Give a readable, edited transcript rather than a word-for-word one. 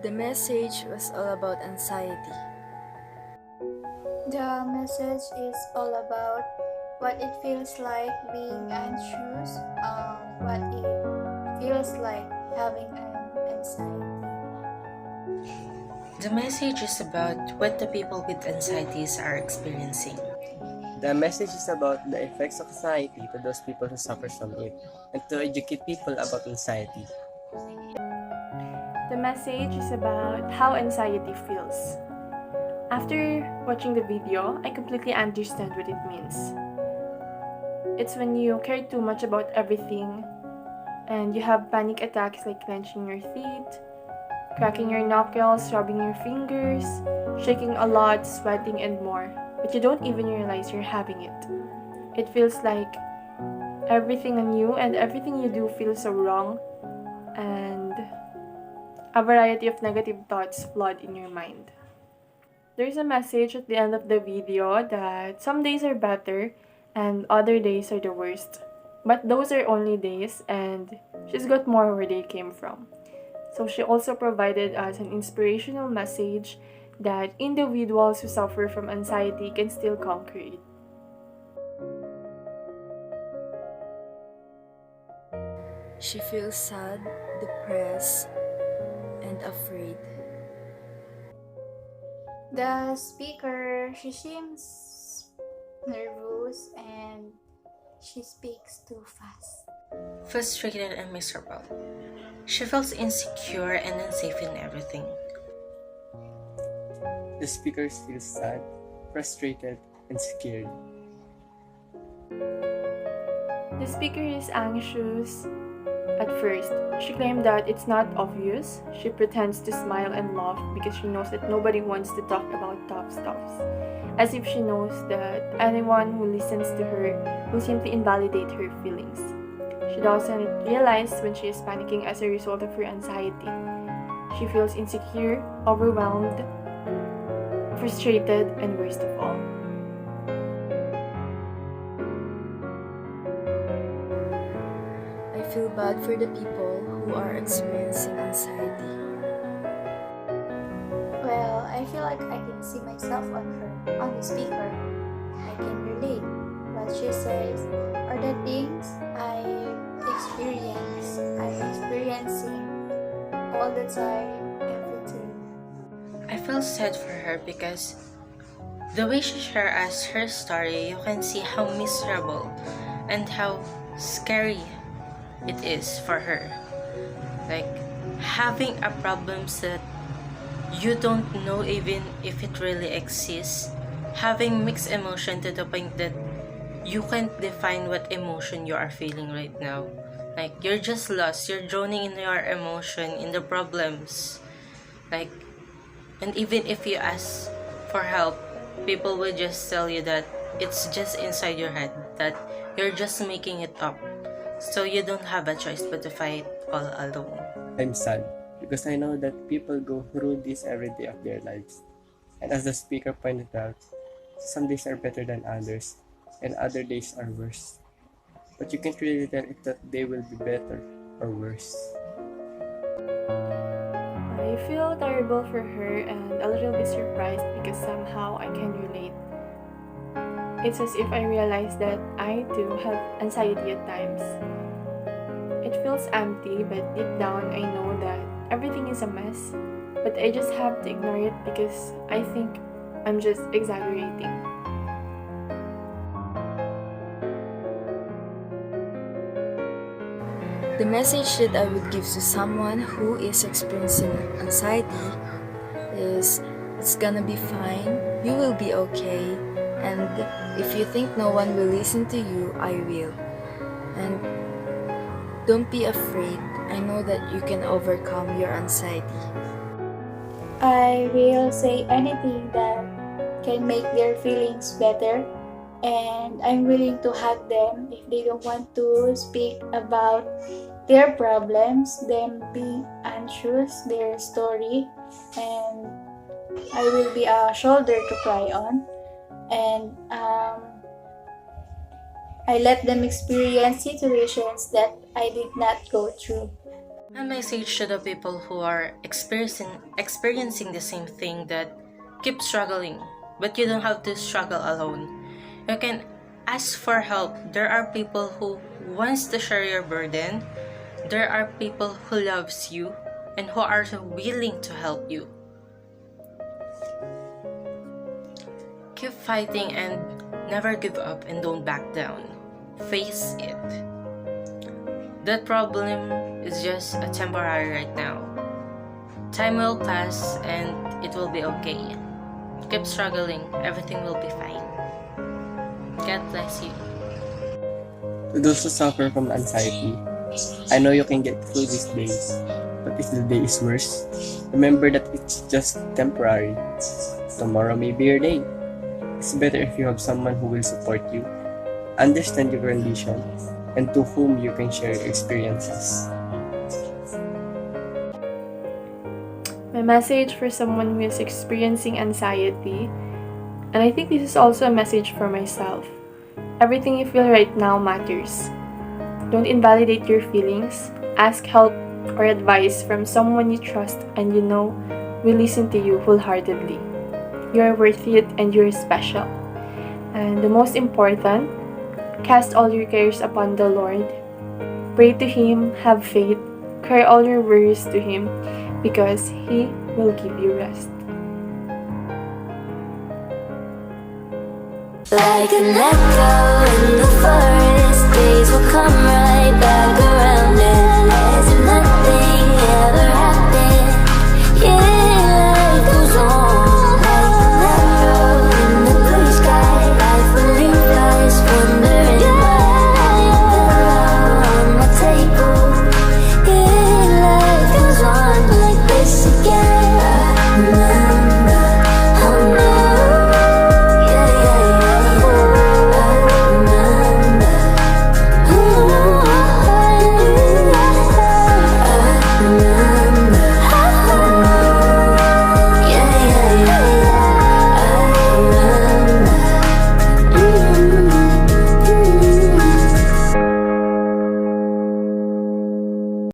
The message was all about anxiety. The message is all about what it feels like being anxious, what it feels like having an anxiety. The message is about what the people with anxieties are experiencing. The message is about the effects of anxiety to those people who suffer from it, and to educate people about anxiety. The message is about how anxiety feels. After watching the video, I completely understand what it means. It's when you care too much about everything and you have panic attacks like clenching your teeth, cracking your knuckles, rubbing your fingers, shaking a lot, sweating, and more, but you don't even realize you're having it. It feels like everything on you and everything you do feels so wrong, and a variety of negative thoughts flood in your mind. There's a message at the end of the video that some days are better and other days are the worst. But those are only days, and she's got more where they came from. So she also provided us an inspirational message that individuals who suffer from anxiety can still conquer it. She feels sad, depressed, and afraid. The speaker, she seems nervous and she speaks too fast. Frustrated and miserable. She feels insecure and unsafe in everything. The speakers feel sad, frustrated, and scared. The speaker is anxious. At first, she claimed that it's not obvious. She pretends to smile and laugh because she knows that nobody wants to talk about tough stuffs. As if she knows that anyone who listens to her will simply invalidate her feelings. She doesn't realize when she is panicking as a result of her anxiety. She feels insecure, overwhelmed, frustrated, and worst of all, I feel bad for the people who are experiencing anxiety. Well, I feel like I can see myself on her, on the speaker. I can relate. What she says are the things I'm experiencing all the time, every day. I feel sad for her because the way she shared us her story, you can see how miserable and how scary it is for her. Like having a problem that you don't know even if it really exists, having mixed emotion to the point that you can't define what emotion you are feeling right now. Like you're just lost, you're drowning in your emotion, in the problems. Like, and even if you ask for help, people will just tell you that it's just inside your head, that you're just making it up. So you don't have a choice but to fight all alone. I'm sad because I know that people go through this every day of their lives. And as the speaker pointed out, some days are better than others, and other days are worse. But you can't really tell if that day will be better or worse. I feel terrible for her and a little bit surprised because somehow I can relate. It's as if I realize that I too have anxiety at times. It feels empty, but deep down I know that everything is a mess, but I just have to ignore it because I think I'm just exaggerating. The message that I would give to someone who is experiencing anxiety is it's gonna be fine, you will be okay, and if you think no one will listen to you, I will. And don't be afraid, I know that you can overcome your anxiety. I will say anything that can make their feelings better, and I'm willing to hug them if they don't want to speak about their problems, them being anxious, their story, and I will be a shoulder to cry on, and I let them experience situations that I did not go through. A message to the people who are experiencing the same thing, that keep struggling, but you don't have to struggle alone. You can ask for help. There are people who wants to share your burden. There are people who loves you and who are willing to help you. Keep fighting and never give up, and don't back down. Face it. That problem is just a temporary right now. Time will pass and it will be okay. Keep struggling, everything will be fine. God bless you. To those who suffer from anxiety, I know you can get through these days, but if the day is worse, remember that it's just temporary. Tomorrow may be your day. It's better if you have someone who will support you, understand your condition, and to whom you can share your experiences. My message for someone who is experiencing anxiety, and I think this is also a message for myself. Everything you feel right now matters. Don't invalidate your feelings. Ask help or advice from someone you trust and you know will listen to you wholeheartedly. You're worth it and you're special. And the most important, cast all your cares upon the Lord. Pray to Him, have faith, cry all your worries to Him, because He will give you rest. Like an echo in the forest, days will come right back